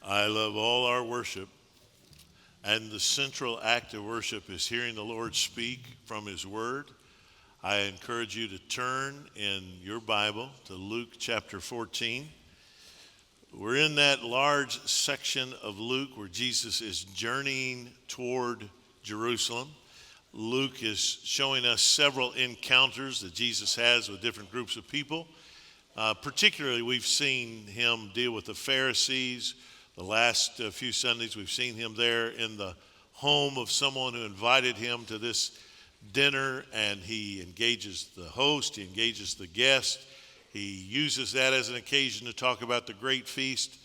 I love all our worship, and the central act of worship is hearing the Lord speak from His Word. I encourage you to turn in your Bible to Luke chapter 14. We're in that large section of Luke where Jesus is journeying toward Jerusalem. Luke is showing us several encounters that Jesus has with different groups of people. Particularly, we've seen him deal with the Pharisees. The last few Sundays, we've seen him there in the home of someone who invited him to this dinner, and he engages the host, he engages the guest. He uses that as an occasion to talk about the great feast.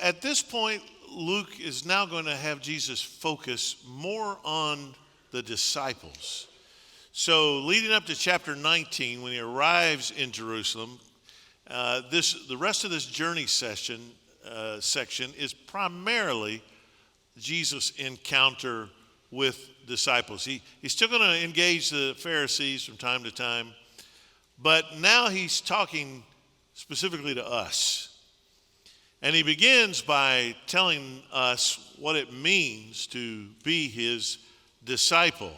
At this point, Luke is now going to have Jesus focus more on the disciples. So leading up to chapter 19, when he arrives in Jerusalem, the rest of this journey section is primarily Jesus' encounter with disciples. He's still going to engage the Pharisees from time to time, but now he's talking specifically to us. And he begins by telling us what it means to be his disciple.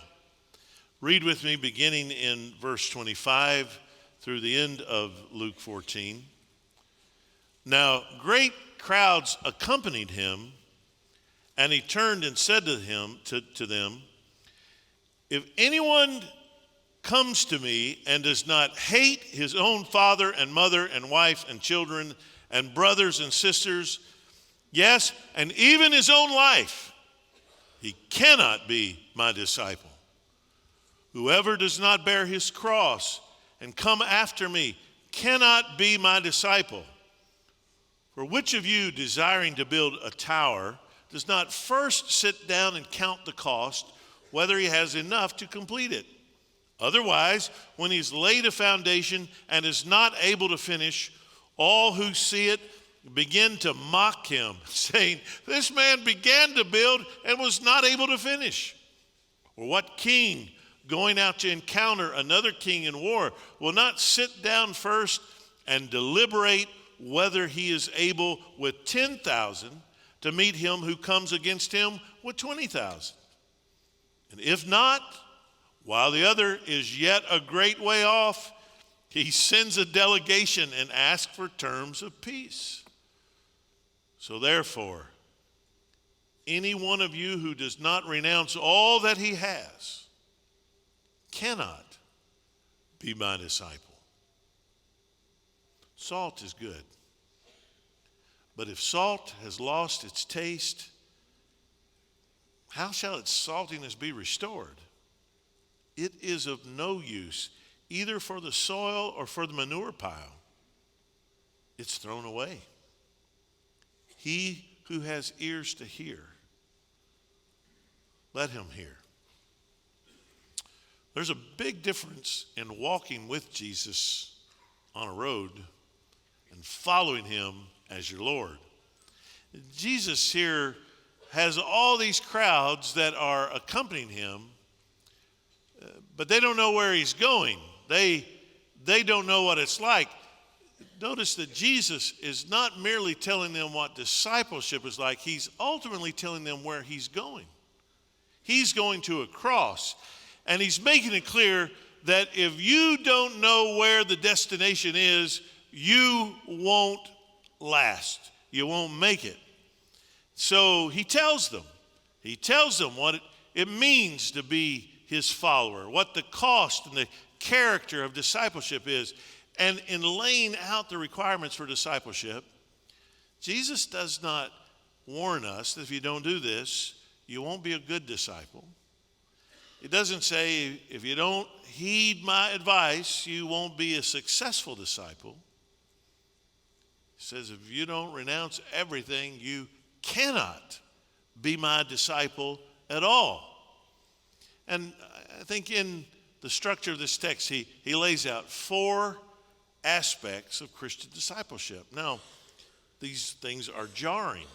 Read with me beginning in verse 25 through the end of Luke 14. Now, great crowds accompanied him, and he turned and said to them, if anyone comes to me and does not hate his own father and mother and wife and children and brothers and sisters, yes, and even his own life, he cannot be my disciple. Whoever does not bear his cross and come after me cannot be my disciple. For which of you, desiring to build a tower, does not first sit down and count the cost, whether he has enough to complete it? Otherwise, when he's laid a foundation and is not able to finish, all who see it begin to mock him, saying, this man began to build and was not able to finish. Or what king, going out to encounter another king in war, will not sit down first and deliberate whether he is able with 10,000 to meet him who comes against him with 20,000? And if not, while the other is yet a great way off, he sends a delegation and asks for terms of peace. So therefore, any one of you who does not renounce all that he has cannot be my disciple. Salt is good, but if salt has lost its taste, how shall its saltiness be restored? It is of no use, either for the soil or for the manure pile. It's thrown away. He who has ears to hear, let him hear. There's a big difference in walking with Jesus on a road and following him as your Lord. Jesus here has all these crowds that are accompanying him, but they don't know where he's going. They don't know what it's like. Notice that Jesus is not merely telling them what discipleship is like. He's ultimately telling them where he's going. He's going to a cross, and he's making it clear that if you don't know where the destination is, you won't last. You won't make it. So he tells them what it means to be his follower, what the cost and the character of discipleship is. And in laying out the requirements for discipleship, Jesus does not warn us that if you don't do this, you won't be a good disciple. It doesn't say if you don't heed my advice, you won't be a successful disciple. It says if you don't renounce everything, you cannot be my disciple at all. And I think in the structure of this text, he lays out 4 aspects of Christian discipleship. Now, these things are jarring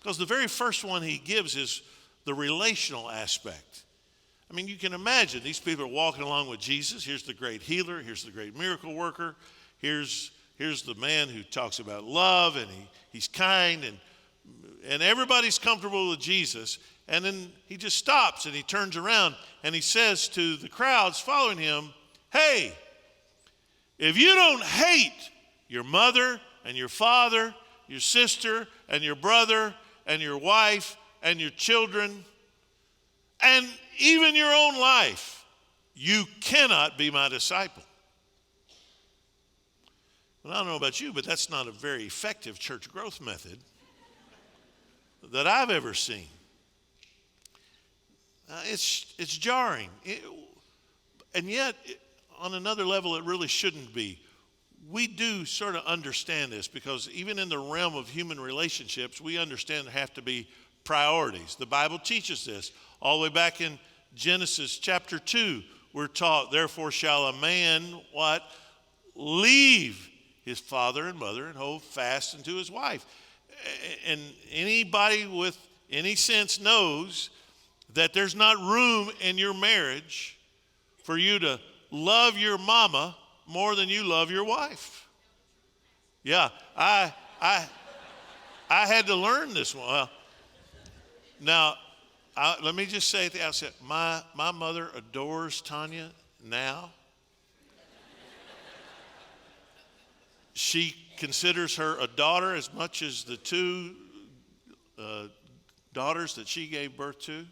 because the very first one he gives is the relational aspect. I mean, you can imagine these people are walking along with Jesus. Here's the great healer. Here's the great miracle worker. Here's here's the man who talks about love, and he's kind, and everybody's comfortable with Jesus. And then he just stops and he turns around and he says to the crowds following him, hey, if you don't hate your mother and your father, your sister and your brother and your wife and your children, and even your own life, you cannot be my disciple. Well, I don't know about you, but that's not a very effective church growth method that I've ever seen. It's jarring. And yet, on another level, it really shouldn't be. We do sort of understand this because even in the realm of human relationships, we understand there have to be priorities. The Bible teaches this. All the way back in Genesis chapter 2, we're taught, therefore shall a man, what? Leave his father and mother and hold fast unto his wife. And anybody with any sense knows that there's not room in your marriage for you to love your mama more than you love your wife. Yeah, I had to learn this one. Well, now, let me just say at the outset, my mother adores Tanya now. She considers her a daughter as much as the two daughters that she gave birth to.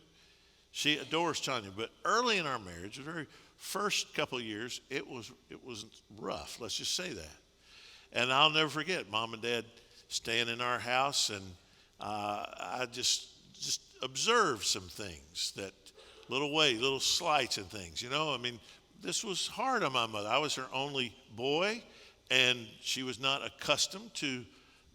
She adores Tanya, but early in our marriage, the very first couple of years, it was rough. Let's just say that. And I'll never forget Mom and Dad staying in our house, and I just observed some things, that little slights and things. You know, I mean, this was hard on my mother. I was her only boy, and she was not accustomed to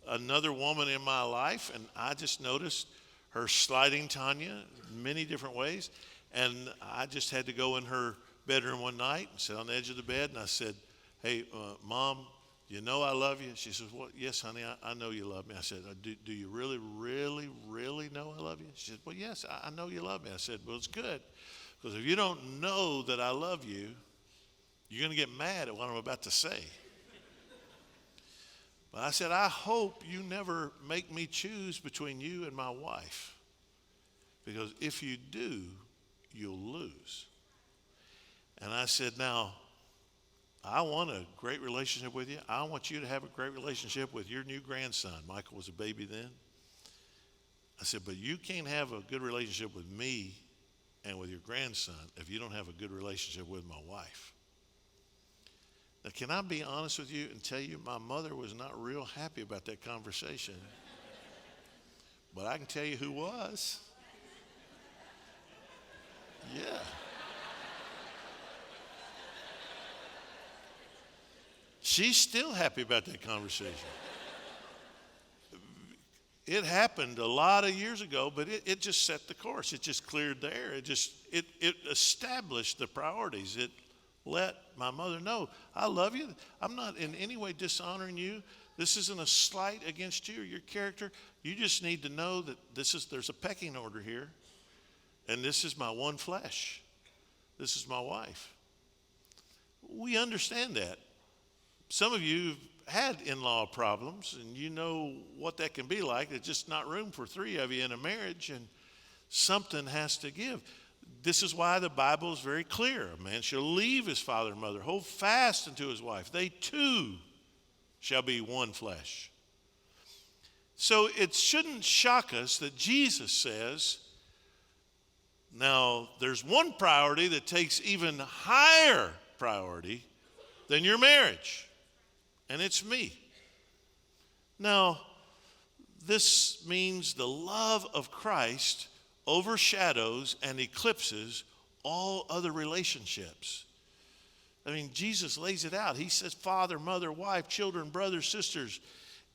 another woman in my life, and I just noticed her slighting Tanya many different ways. And I just had to go in her bedroom one night and sit on the edge of the bed, and I said, hey, Mom, you know I love you? She says, well, yes, honey, I know you love me. I said, do you really, really, really know I love you? She said, well, yes, I know you love me. I said, well, it's good, because if you don't know that I love you, you're going to get mad at what I'm about to say. But I said, I hope you never make me choose between you and my wife, because if you do, you'll lose. And I said, now, I want a great relationship with you. I want you to have a great relationship with your new grandson. Michael was a baby then. I said, but you can't have a good relationship with me and with your grandson if you don't have a good relationship with my wife. Now, can I be honest with you and tell you my mother was not real happy about that conversation? But I can tell you who was. Yeah. She's still happy about that conversation. It happened a lot of years ago, but it just set the course. It just cleared the air. It established the priorities. It let my mother know, I love you. I'm not in any way dishonoring you. This isn't a slight against you or your character. You just need to know that there's a pecking order here, and this is my one flesh. This is my wife. We understand that. Some of you have had in-law problems, and you know what that can be like. There's just not room for three of you in a marriage, and something has to give. This is why the Bible is very clear. A man shall leave his father and mother, hold fast unto his wife. They too shall be one flesh. So it shouldn't shock us that Jesus says, now there's one priority that takes even higher priority than your marriage, and it's me. Now, this means the love of Christ overshadows and eclipses all other relationships. I mean, Jesus lays it out. He says father, mother, wife, children, brothers, sisters.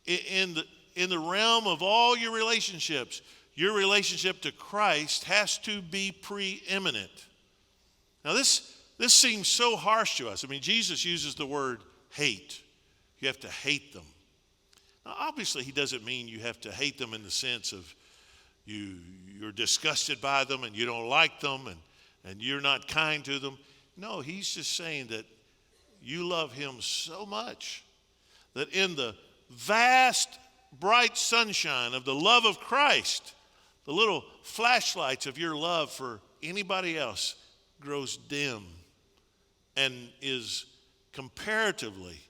In the realm of all your relationships, your relationship to Christ has to be preeminent. Now, this seems so harsh to us. I mean, Jesus uses the word hate. You have to hate them. Now, obviously, he doesn't mean you have to hate them in the sense of you're disgusted by them and you don't like them and you're not kind to them. No, he's just saying that you love him so much that in the vast, bright sunshine of the love of Christ, the little flashlights of your love for anybody else grows dim and is comparatively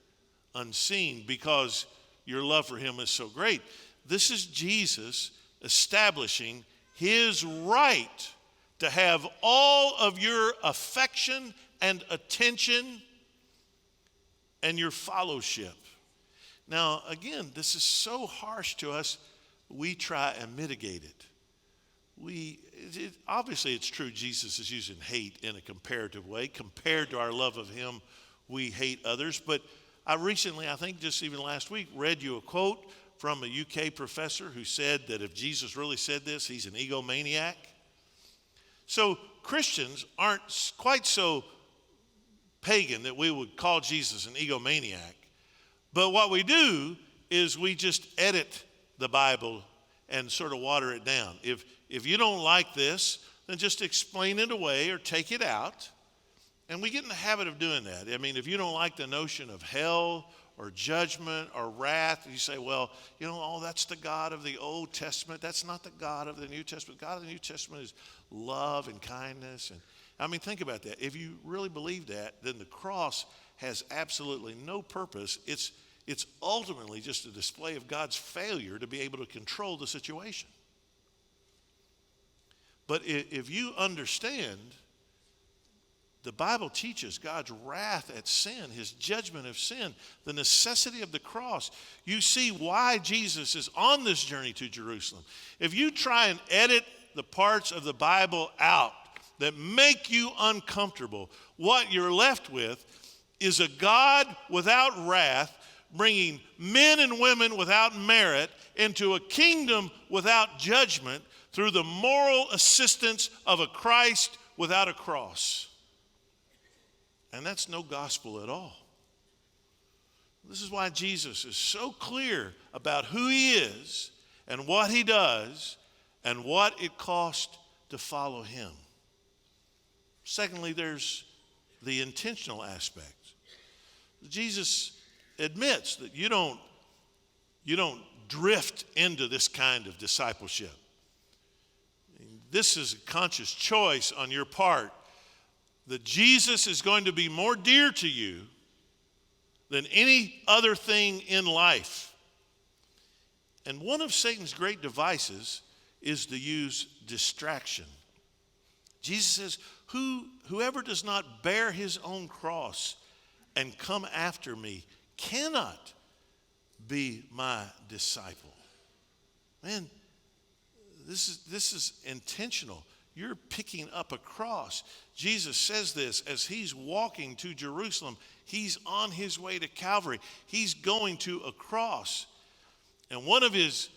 unseen because your love for him is so great. This is Jesus establishing his right to have all of your affection and attention and your fellowship. Now, again, this is so harsh to us, we try and mitigate it. Obviously, it's true Jesus is using hate in a comparative way. Compared to our love of him, we hate others. But I recently, I think just even last week, read you a quote from a UK professor who said that if Jesus really said this, he's an egomaniac. So Christians aren't quite so pagan that we would call Jesus an egomaniac. But what we do is we just edit the Bible and sort of water it down. If you don't like this, then just explain it away or take it out. And we get in the habit of doing that. I mean, if you don't like the notion of hell or judgment or wrath, you say, well, that's the God of the Old Testament. That's not the God of the New Testament. God of the New Testament is love and kindness. And I mean, think about that. If you really believe that, then the cross has absolutely no purpose. It's ultimately just a display of God's failure to be able to control the situation. But if you understand, the Bible teaches God's wrath at sin, his judgment of sin, the necessity of the cross. You see why Jesus is on this journey to Jerusalem. If you try and edit the parts of the Bible out that make you uncomfortable, what you're left with is a God without wrath, bringing men and women without merit into a kingdom without judgment through the moral assistance of a Christ without a cross. And that's no gospel at all. This is why Jesus is so clear about who he is and what he does and what it costs to follow him. Secondly, there's the intentional aspect. Jesus admits that you don't drift into this kind of discipleship. This is a conscious choice on your part that Jesus is going to be more dear to you than any other thing in life. And one of Satan's great devices is to use distraction. Jesus says, whoever does not bear his own cross and come after me cannot be my disciple. Man, this is intentional. You're picking up a cross. Jesus says this as he's walking to Jerusalem. He's on his way to Calvary. He's going to a cross. And one of his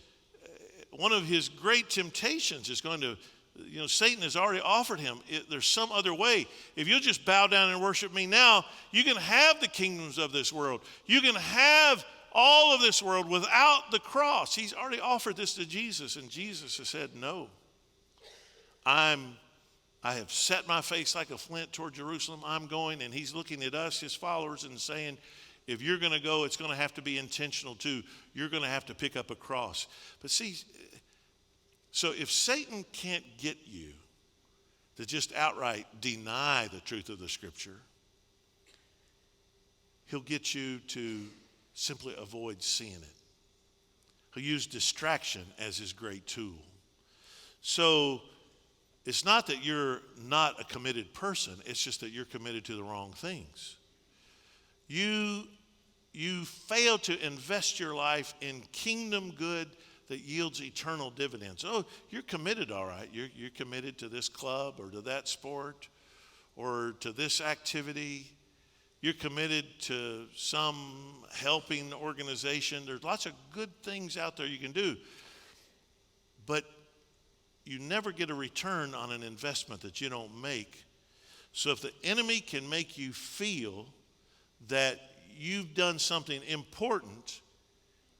great temptations is going to, Satan has already offered him, there's some other way. If you'll just bow down and worship me now, you can have the kingdoms of this world. You can have all of this world without the cross. He's already offered this to Jesus, and Jesus has said, no. I have set my face like a flint toward Jerusalem. I'm going, and he's looking at us, his followers, and saying, if you're going to go, it's going to have to be intentional too. You're going to have to pick up a cross. But see, so if Satan can't get you to just outright deny the truth of the Scripture, he'll get you to simply avoid seeing it. He'll use distraction as his great tool. So it's not that you're not a committed person. It's just that you're committed to the wrong things. You fail to invest your life in kingdom good that yields eternal dividends. Oh, you're committed, all right. You're committed to this club or to that sport or to this activity. You're committed to some helping organization. There's lots of good things out there you can do. But you never get a return on an investment that you don't make. So if the enemy can make you feel that you've done something important,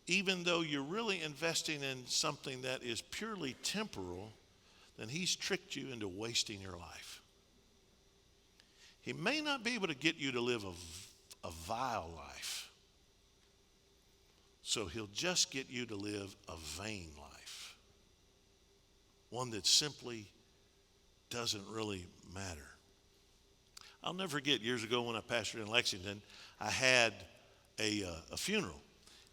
even though you're really investing in something that is purely temporal, then he's tricked you into wasting your life. He may not be able to get you to live a vile life, So he'll just get you to live a vain life, one that simply doesn't really matter. I'll never forget years ago when I pastored in Lexington, I had a funeral.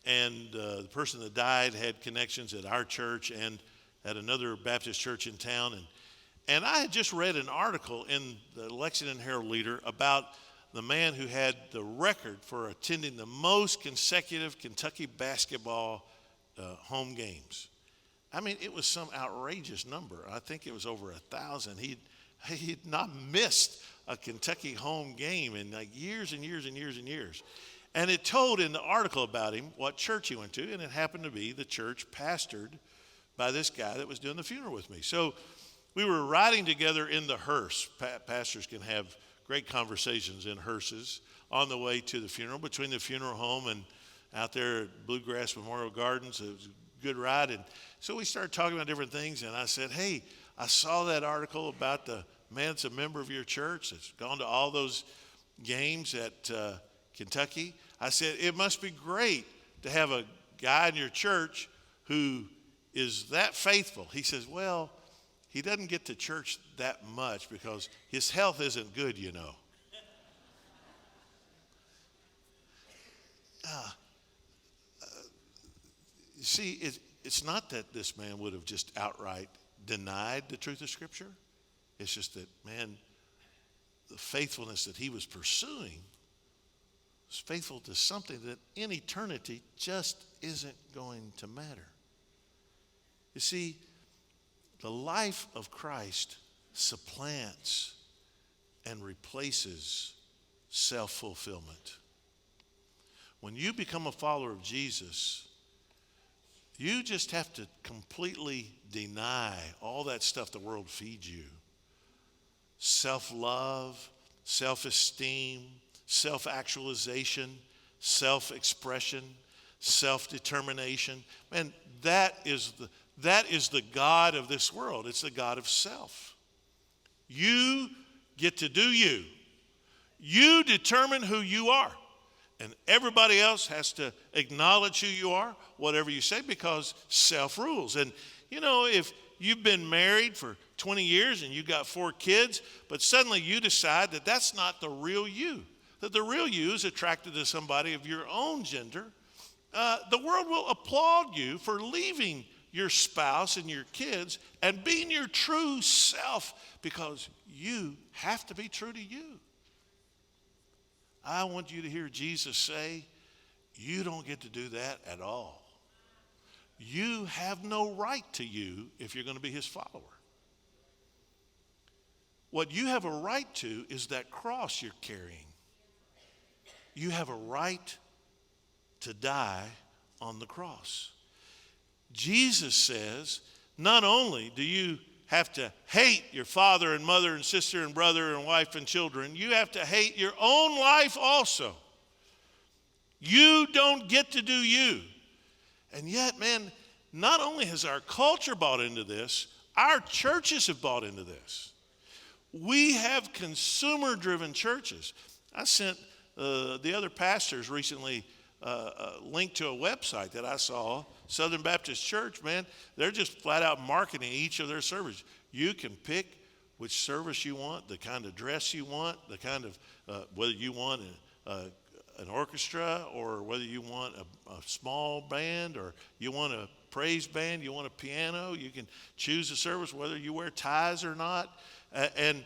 And the person that died had connections at our church and at another Baptist church in town. And I had just read an article in the Lexington Herald Leader about the man who had the record for attending the most consecutive Kentucky basketball home games. I mean, it was some outrageous number. I think it was over 1,000. He'd not missed a Kentucky home game in like years and years and years and years. And it told in the article about him what church he went to, and it happened to be the church pastored by this guy that was doing the funeral with me. So we were riding together in the hearse. Pastors can have great conversations in hearses on the way to the funeral, between the funeral home and out there at Bluegrass Memorial Gardens. It was a good ride. And so we started talking about different things, and I said, hey, I saw that article about the man that's a member of your church that's gone to all those games at Kentucky. I said, it must be great to have a guy in your church who is that faithful. He says, well, he doesn't get to church that much because his health isn't good, you know. You see, it's not that this man would have just outright denied the truth of Scripture. It's just that, man, the faithfulness that he was pursuing was faithful to something that in eternity just isn't going to matter. You see, the life of Christ supplants and replaces self-fulfillment. When you become a follower of Jesus, you just have to completely deny all that stuff the world feeds you. Self-love, self-esteem, self-actualization, self-expression, self-determination. Man, that is the God of this world. It's the God of self. You get to do you. You determine who you are. And everybody else has to acknowledge who you are, whatever you say, because self rules. And, you know, if you've been married for 20 years and you got 4 kids, but suddenly you decide that that's not the real you, that the real you is attracted to somebody of your own gender, the world will applaud you for leaving your spouse and your kids and being your true self, because you have to be true to you. I want you to hear Jesus say, you don't get to do that at all. You have no right to you if you're going to be his follower. What you have a right to is that cross you're carrying. You have a right to die on the cross. Jesus says, not only do you have to hate your father and mother and sister and brother and wife and children, you have to hate your own life also. You don't get to do you. And yet, man, not only has our culture bought into this, our churches have bought into this. We have consumer-driven churches. I sent the other pastors recently a link to a website that I saw, Southern Baptist Church, man. They're just flat out marketing each of their services. You can pick which service you want, the kind of dress you want, the kind of, whether you want an orchestra or whether you want a small band or you want a praise band, you want a piano. You can choose a service whether you wear ties or not. And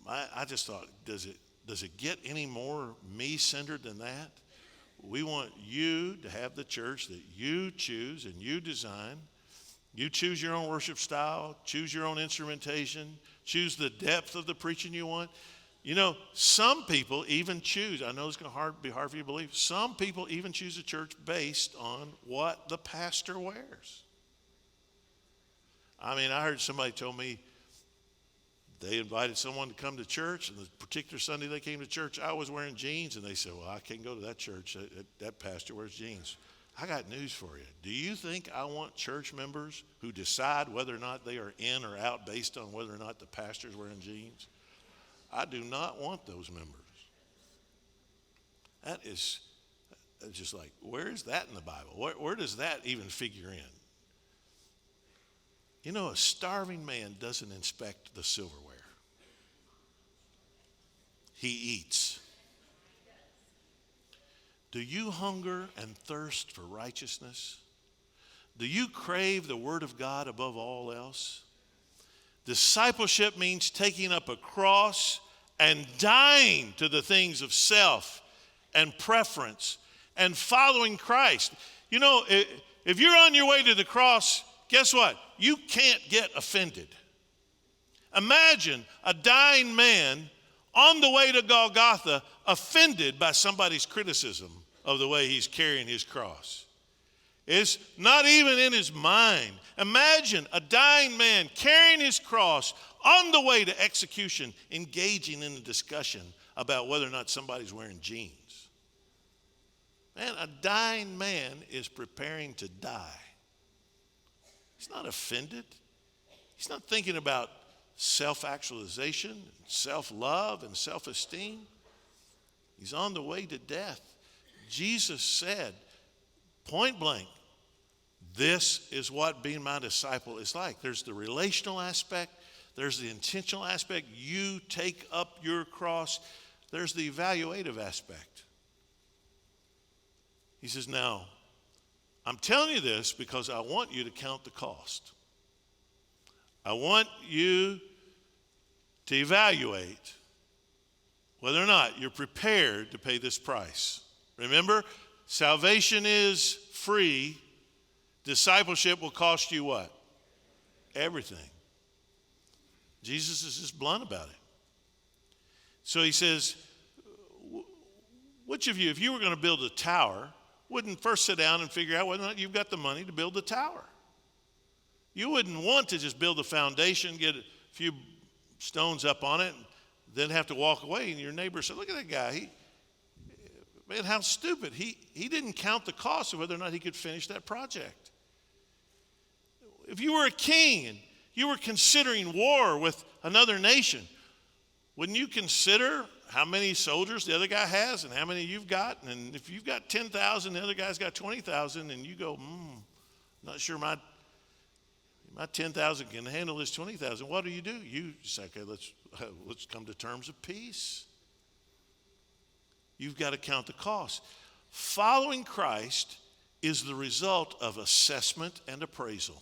I just thought, does it get any more me-centered than that? We want you to have the church that you choose and you design. You choose your own worship style, choose your own instrumentation, choose the depth of the preaching you want. You know, some people even choose, I know it's going to be hard for you to believe, some people even choose a church based on what the pastor wears. I mean, I heard somebody told me they invited someone to come to church, and the particular Sunday they came to church, I was wearing jeans, and they said, well, I can't go to that church. That pastor wears jeans. I got news for you. Do you think I want church members who decide whether or not they are in or out based on whether or not the pastor's wearing jeans? I do not want those members. just like, where is that in the Bible? Where does that even figure in? You know, a starving man doesn't inspect the silverware. He eats. Do you hunger and thirst for righteousness? Do you crave the Word of God above all else? Discipleship means taking up a cross and dying to the things of self and preference and following Christ. You know, if you're on your way to the cross, guess what? You can't get offended. Imagine a dying man on the way to Golgotha offended by somebody's criticism of the way he's carrying his cross. It's not even in his mind. Imagine a dying man carrying his cross on the way to execution, engaging in a discussion about whether or not somebody's wearing jeans. Man, a dying man is preparing to die. He's not offended. He's not thinking about self-actualization, self-love, and self-esteem. He's on the way to death. Jesus said, point blank, this is what being my disciple is like. There's the relational aspect. There's the intentional aspect. You take up your cross. There's the evaluative aspect. He says, now, I'm telling you this because I want you to count the cost. I want you to evaluate whether or not you're prepared to pay this price. Remember, salvation is free. Discipleship will cost you what? Everything. Jesus is just blunt about it. So he says, which of you, if you were going to build a tower, wouldn't first sit down and figure out whether or not you've got the money to build the tower? You wouldn't want to just build a foundation, get a few stones up on it, and then have to walk away, and your neighbor said, look at that guy. Man, how stupid. He didn't count the cost of whether or not he could finish that project. If you were a king and you were considering war with another nation, wouldn't you consider how many soldiers the other guy has and how many you've got? And if you've got 10,000, the other guy's got 20,000, and you go, not sure my 10,000 can handle this 20,000. What do? You say, okay, let's come to terms of peace. You've got to count the cost. Following Christ is the result of assessment and appraisal.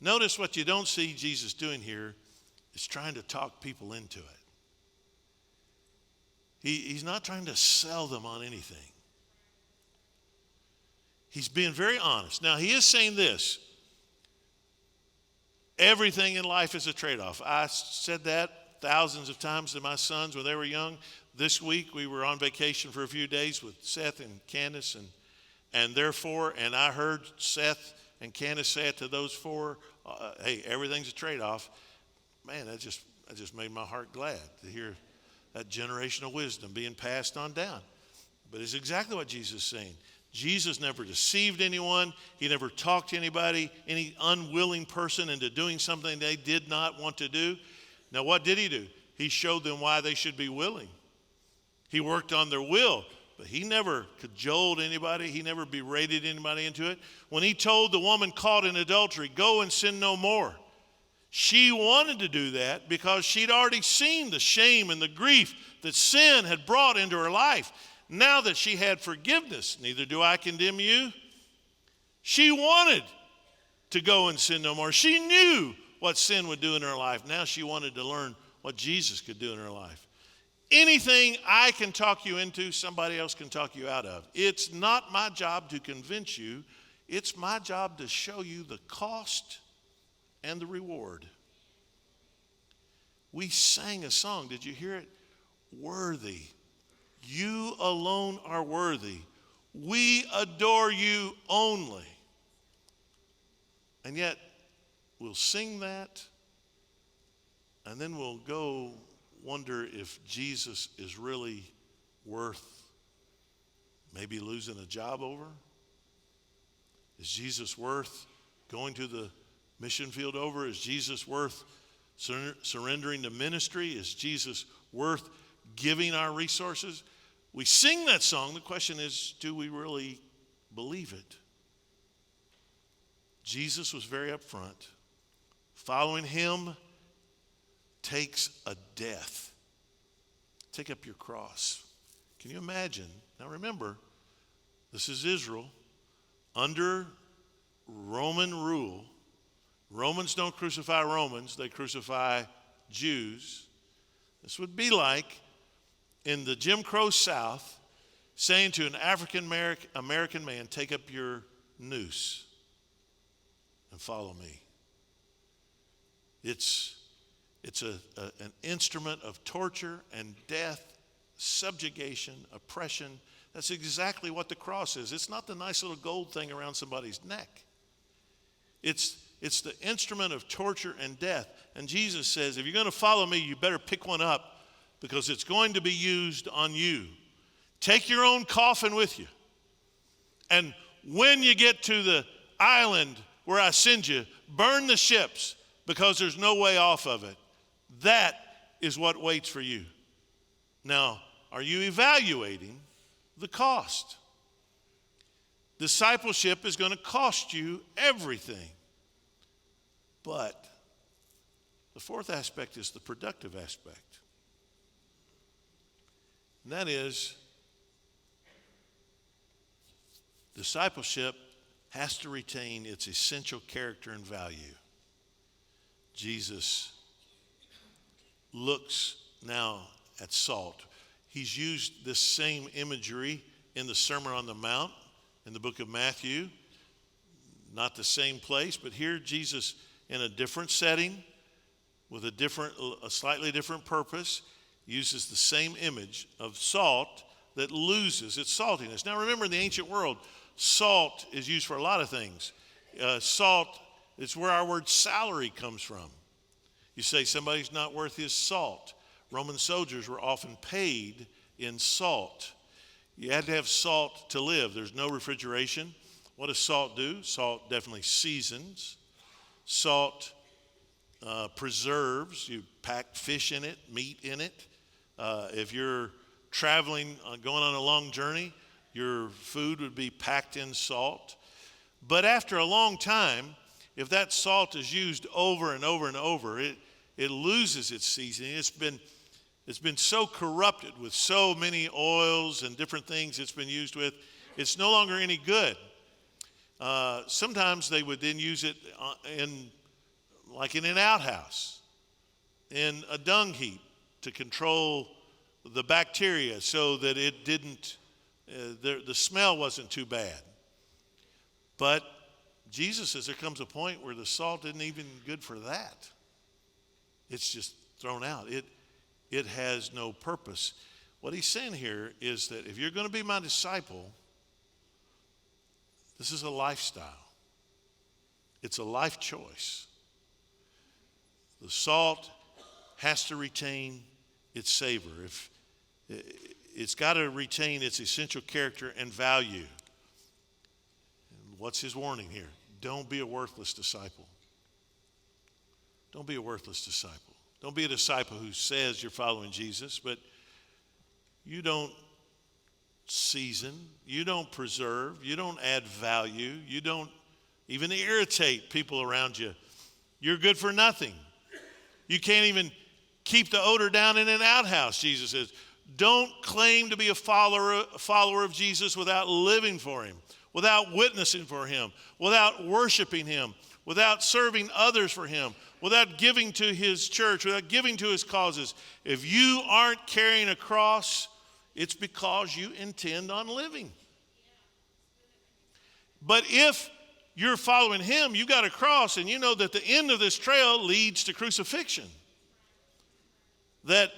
Notice what you don't see Jesus doing here is trying to talk people into it. He's not trying to sell them on anything. He's being very honest. Now, he is saying this. Everything in life is a trade-off. I said that thousands of times to my sons when they were young. This week, we were on vacation for a few days with Seth and Candace, and therefore, and I heard Seth and Candace say it to those four, hey, everything's a trade-off. Man, that just made my heart glad to hear that generational wisdom being passed on down. But it's exactly what Jesus is saying. Jesus never deceived anyone. He never talked to anybody, any unwilling person into doing something they did not want to do. Now, what did he do? He showed them why they should be willing. He worked on their will, but he never cajoled anybody. He never berated anybody into it. When he told the woman caught in adultery, go and sin no more, she wanted to do that because she'd already seen the shame and the grief that sin had brought into her life. Now that she had forgiveness, neither do I condemn you. She wanted to go and sin no more. She knew what sin would do in her life. Now she wanted to learn what Jesus could do in her life. Anything I can talk you into, somebody else can talk you out of. It's not my job to convince you. It's my job to show you the cost and the reward. We sang a song. Did you hear it? Worthy. You alone are worthy. We adore you only. And yet, we'll sing that, and then we'll go wonder if Jesus is really worth maybe losing a job over. Is Jesus worth going to the mission field over? Is Jesus worth surrendering to ministry? Is Jesus worth giving our resources? We sing that song. The question is, do we really believe it? Jesus was very upfront. Following him takes a death. Take up your cross. Can you imagine? Now remember, this is Israel under Roman rule. Romans don't crucify Romans, they crucify Jews. This would be like in the Jim Crow South saying to an African American man, take up your noose and follow me. It's an instrument of torture and death, subjugation, oppression. That's exactly what the cross is. It's not the nice little gold thing around somebody's neck. It's the instrument of torture and death. And Jesus says, if you're going to follow me, you better pick one up because it's going to be used on you. Take your own coffin with you. And when you get to the island where I send you, burn the ships because there's no way off of it. That is what waits for you. Now, are you evaluating the cost? Discipleship is going to cost you everything. But the fourth aspect is the productive aspect. And that is, discipleship has to retain its essential character and value. Jesus looks now at salt. He's used this same imagery in the Sermon on the Mount in the book of Matthew. Not the same place, but here Jesus, in a different setting, with a slightly different purpose, uses the same image of salt that loses its saltiness. Now remember, in the ancient world, salt is used for a lot of things. Salt is where our word salary comes from. You say somebody's not worth his salt. Roman soldiers were often paid in salt. You had to have salt to live. There's no refrigeration. What does salt do? Salt definitely seasons. Salt preserves. You pack fish in it, meat in it. If you're traveling, going on a long journey, your food would be packed in salt. But after a long time, if that salt is used over and over and over, it loses its seasoning. It's been so corrupted with so many oils and different things it's been used with, it's no longer any good. Sometimes they would then use it in an outhouse, in a dung heap, to control the bacteria so that it didn't, the smell wasn't too bad. But Jesus says there comes a point where the salt isn't even good for that. It's just thrown out. It has no purpose. What he's saying here is that if you're going to be my disciple, this is a lifestyle. It's a life choice. The salt has to retain its savor. It's got to retain its essential character and value. And what's his warning here? Don't be a worthless disciple. Don't be a worthless disciple. Don't be a disciple who says you're following Jesus, but you don't season, you don't preserve, you don't add value, you don't even irritate people around you. You're good for nothing. You can't even keep the odor down in an outhouse, Jesus says. Don't claim to be a follower of Jesus without living for him, without witnessing for him, without worshiping him, without serving others for him, without giving to his church, without giving to his causes. If you aren't carrying a cross, it's because you intend on living. But if you're following him, you got a cross, and you know that the end of this trail leads to crucifixion. That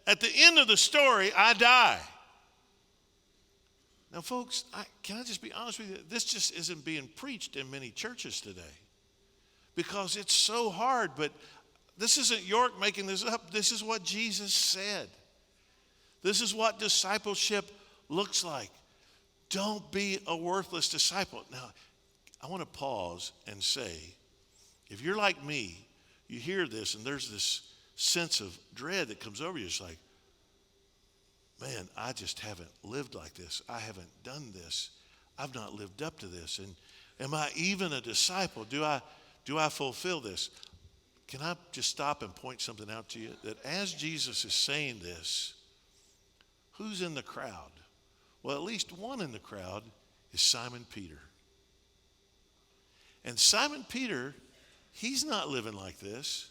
at the end of the story, I die. Now, folks, can I just be honest with you? This just isn't being preached in many churches today because it's so hard. But this isn't York making this up. This is what Jesus said. This is what discipleship looks like. Don't be a worthless disciple. Now, I want to pause and say, if you're like me, you hear this and there's this sense of dread that comes over you. It's like, man, I just haven't lived like this. I haven't done this. I've not lived up to this. And am I even a disciple? Do I fulfill this? Can I just stop and point something out to you? That as Jesus is saying this, who's in the crowd? Well, at least one in the crowd is Simon Peter. And Simon Peter, he's not living like this.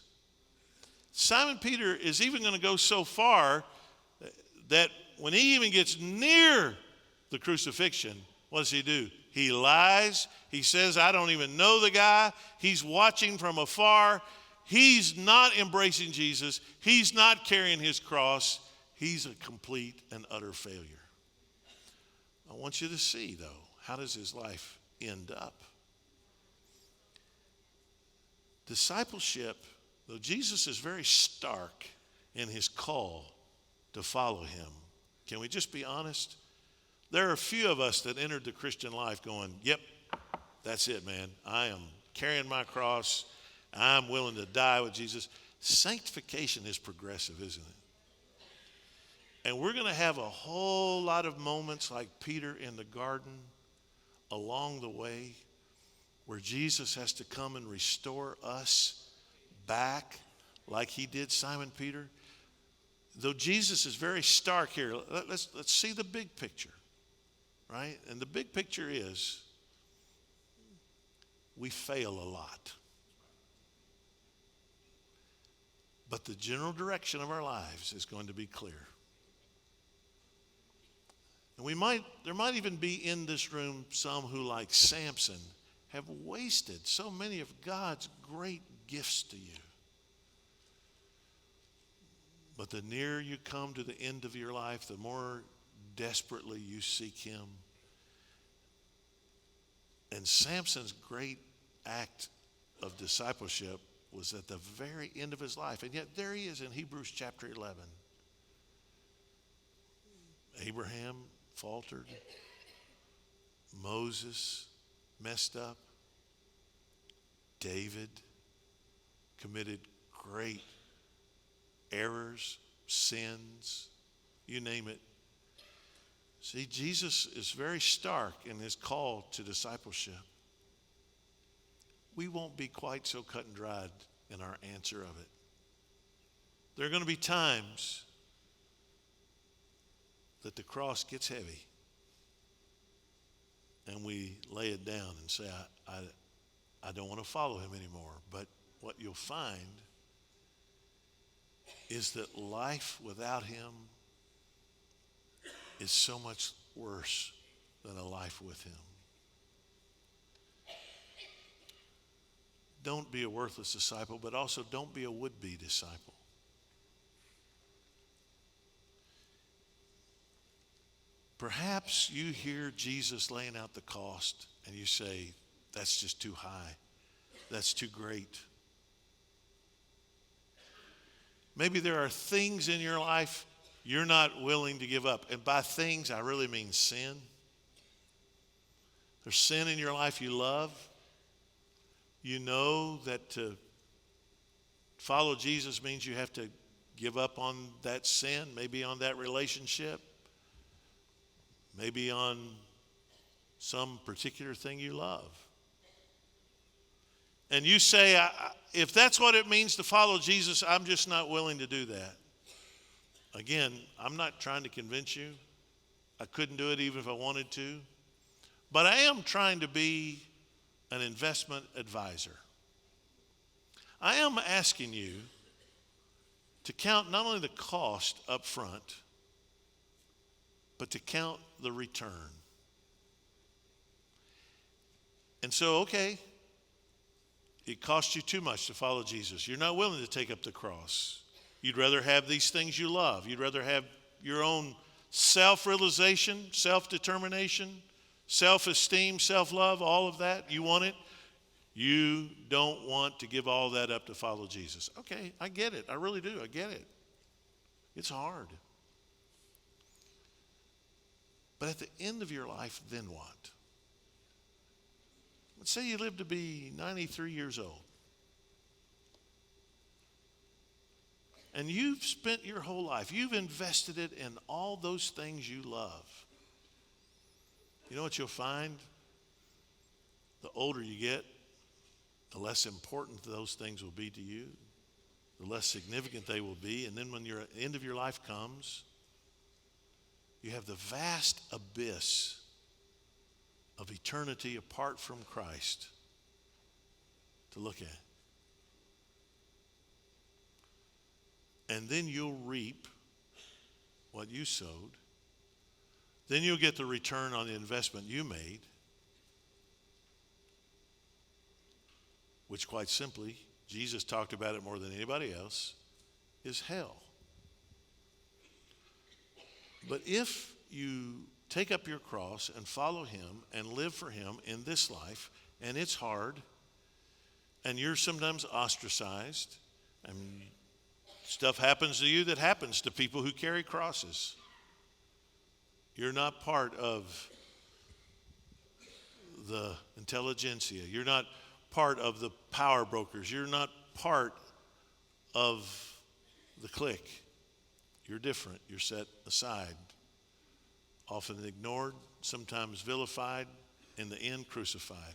Simon Peter is even going to go so far that when he even gets near the crucifixion, what does he do? He lies. He says, I don't even know the guy. He's watching from afar. He's not embracing Jesus. He's not carrying his cross. He's a complete and utter failure. I want you to see, though, how does his life end up? Discipleship, though Jesus is very stark in his call to follow him, can we just be honest? There are a few of us that entered the Christian life going, yep, that's it, man. I am carrying my cross. I'm willing to die with Jesus. Sanctification is progressive, isn't it? And we're going to have a whole lot of moments like Peter in the garden along the way where Jesus has to come and restore us back like he did Simon Peter. Though Jesus is very stark here, let's see the big picture, right? And the big picture is we fail a lot. But the general direction of our lives is going to be clear. And there might even be in this room some who, like Samson, have wasted so many of God's great gifts to you. But the nearer you come to the end of your life, the more desperately you seek him. And Samson's great act of discipleship was at the very end of his life. And yet there he is in Hebrews chapter 11. Abraham faltered. Moses messed up. David committed great errors, sins, you name it. See, Jesus is very stark in his call to discipleship. We won't be quite so cut and dried in our answer of it. There are going to be times that the cross gets heavy and we lay it down and say, I don't want to follow him anymore. But what you'll find is that life without him is so much worse than a life with him. Don't be a worthless disciple, but also don't be a would-be disciple. Perhaps you hear Jesus laying out the cost and you say, that's just too high. That's too great. Maybe there are things in your life you're not willing to give up. And by things, I really mean sin. There's sin in your life you love. You know that to follow Jesus means you have to give up on that sin, maybe on that relationship, maybe on some particular thing you love. And you say, if that's what it means to follow Jesus, I'm just not willing to do that. Again, I'm not trying to convince you. I couldn't do it even if I wanted to. But I am trying to be an investment advisor. I am asking you to count not only the cost up front, but to count the return. And so, okay, it costs you too much to follow Jesus. You're not willing to take up the cross. You'd rather have these things you love. You'd rather have your own self-realization, self-determination, self-esteem, self-love, all of that. You want it. You don't want to give all that up to follow Jesus. Okay, I get it. I really do. I get it. It's hard. But at the end of your life, then what? Let's say you live to be 93 years old. and you've spent your whole life, you've invested it in all those things you love. You know what you'll find? The older you get, the less important those things will be to you, the less significant they will be. And then when the end of your life comes, you have the vast abyss of eternity apart from Christ to look at. And then you'll reap what you sowed. Then you'll get the return on the investment you made, which quite simply, Jesus talked about it more than anybody else, is hell. But if you take up your cross and follow him and live for him in this life, and it's hard, and you're sometimes ostracized, and stuff happens to you that happens to people who carry crosses. You're not part of the intelligentsia. You're not part of the power brokers. You're not part of the clique. You're different. You're set aside, often ignored, sometimes vilified, in the end crucified.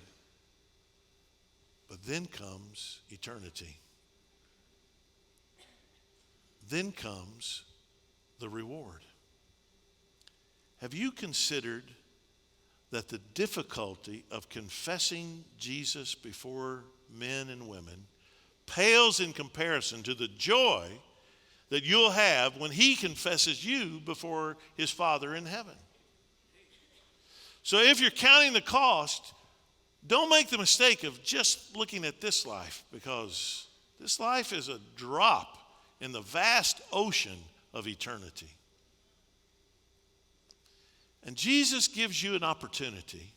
But then comes eternity. Then comes the reward. Have you considered that the difficulty of confessing Jesus before men and women pales in comparison to the joy that you'll have when he confesses you before his Father in heaven? So if you're counting the cost, don't make the mistake of just looking at this life, because this life is a drop in the vast ocean of eternity. And Jesus gives you an opportunity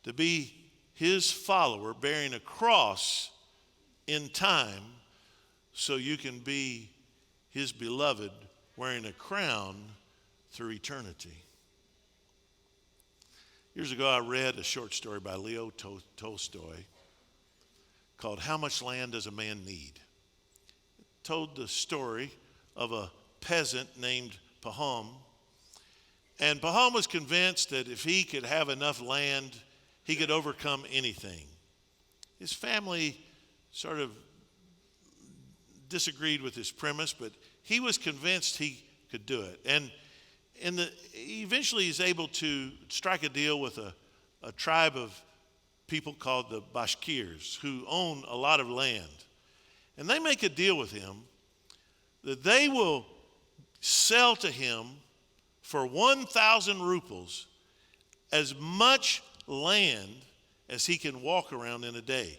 to be his follower, bearing a cross in time, so you can be his beloved, wearing a crown through eternity. Years ago, I read a short story by Leo Tolstoy called "How Much Land Does a Man Need?" It told the story of a peasant named Pahom. And Pahom was convinced that if he could have enough land, he could overcome anything. His family sort of disagreed with his premise, but he was convinced he could do it. And eventually he's able to strike a deal with a tribe of people called the Bashkirs, who own a lot of land. And they make a deal with him that they will sell to him for 1,000 rubles as much land as he can walk around in a day.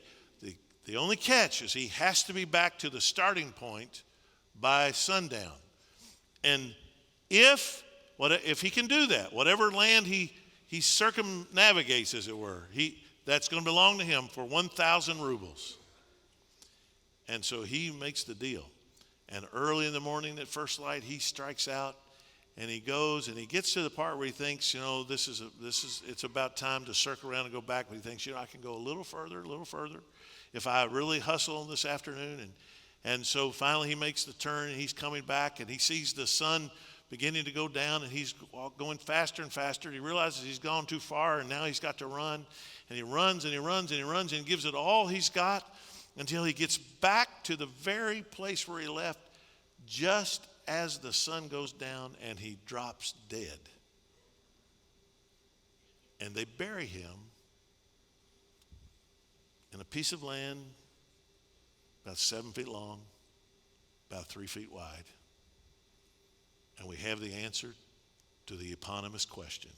The only catch is he has to be back to the starting point by sundown. And if he can do that, whatever land he circumnavigates, as it were, that's going to belong to him for 1,000 rubles. And so he makes the deal. And early in the morning at first light, he strikes out. And he goes and he gets to the part where he thinks, it's about time to circle around and go back. But he thinks, I can go a little further if I really hustle this afternoon. And so finally he makes the turn and he's coming back and he sees the sun beginning to go down and he's going faster and faster. He realizes he's gone too far and now he's got to run. And he runs and he runs and he runs and gives it all he's got until he gets back to the very place where he left, just as the sun goes down, and he drops dead. And they bury him in a piece of land about 7 feet long, about 3 feet wide. And we have the answer to the eponymous question: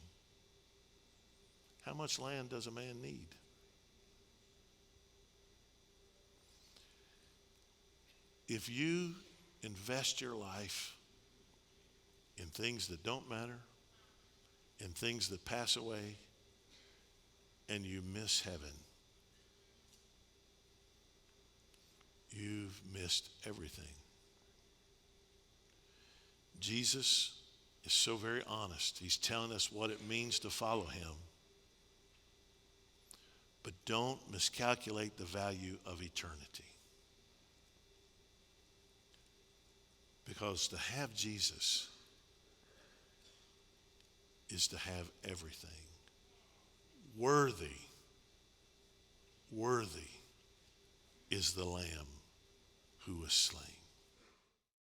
how much land does a man need? If you invest your life in things that don't matter, in things that pass away, and you miss heaven, you've missed everything. Jesus is so very honest. He's telling us what it means to follow him. But don't miscalculate the value of eternity. Because to have Jesus is to have everything. Worthy is the Lamb who was slain.